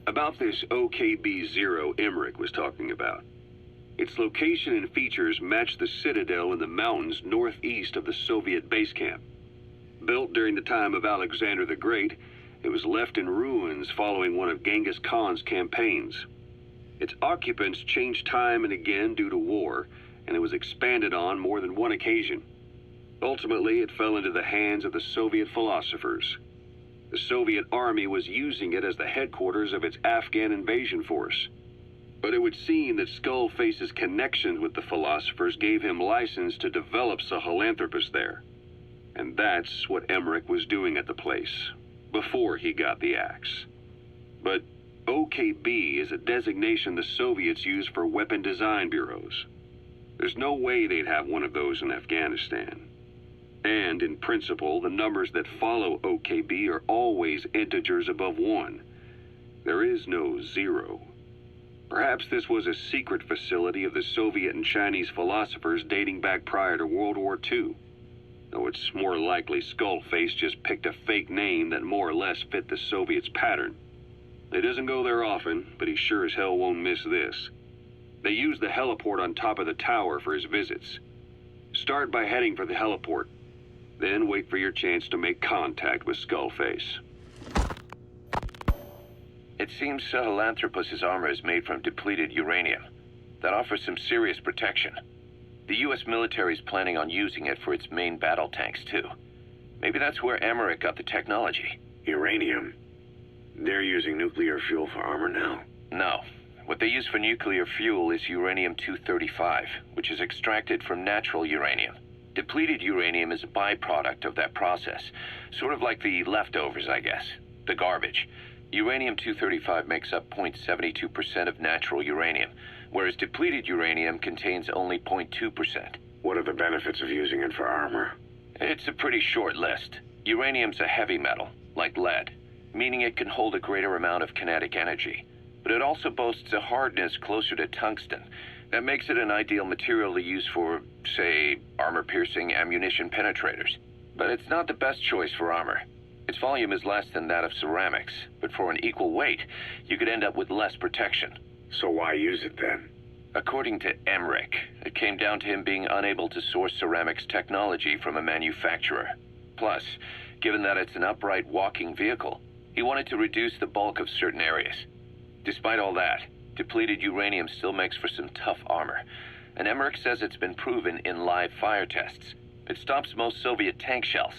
About this OKB-0 Emmerich was talking about. Its location and features match the citadel in the mountains northeast of the Soviet base camp. Built during the time of Alexander the Great, it was left in ruins following one of Genghis Khan's campaigns. Its occupants changed time and again due to war, and it was expanded on more than one occasion. Ultimately, it fell into the hands of the Soviet philosophers. The Soviet army was using it as the headquarters of its Afghan invasion force. But it would seem that Skullface's connections with the philosophers gave him license to develop Sahelanthropus there. And that's what Emmerich was doing at the place, before he got the axe. But OKB is a designation the Soviets use for weapon design bureaus. There's no way they'd have one of those in Afghanistan. And, in principle, the numbers that follow OKB are always integers above 1. There is no 0. Perhaps this was a secret facility of the Soviet and Chinese philosophers dating back prior to World War II. Though it's more likely Skullface just picked a fake name that more or less fit the Soviets' pattern. He doesn't go there often, but he sure as hell won't miss this. They use the heliport on top of the tower for his visits. Start by heading for the heliport. Then wait for your chance to make contact with Skullface. It seems Sahelanthropus' armor is made from depleted uranium. That offers some serious protection. The U.S. military is planning on using it for its main battle tanks, too. Maybe that's where Emmerich got the technology. Uranium? They're using nuclear fuel for armor now? No. What they use for nuclear fuel is uranium-235, which is extracted from natural uranium. Depleted uranium is a byproduct of that process. Sort of like the leftovers, I guess. The garbage. Uranium-235 makes up 0.72% of natural uranium, whereas depleted uranium contains only 0.2%. What are the benefits of using it for armor? It's a pretty short list. Uranium's a heavy metal, like lead, meaning it can hold a greater amount of kinetic energy. But it also boasts a hardness closer to tungsten. That makes it an ideal material to use for, say, armor-piercing ammunition penetrators. But it's not the best choice for armor. Its volume is less than that of ceramics, but for an equal weight, you could end up with less protection. So why use it then? According to Emmerich, it came down to him being unable to source ceramics technology from a manufacturer. Plus, given that it's an upright walking vehicle, he wanted to reduce the bulk of certain areas. Despite all that, depleted uranium still makes for some tough armor, and Emmerich says it's been proven in live fire tests. It stops most Soviet tank shells,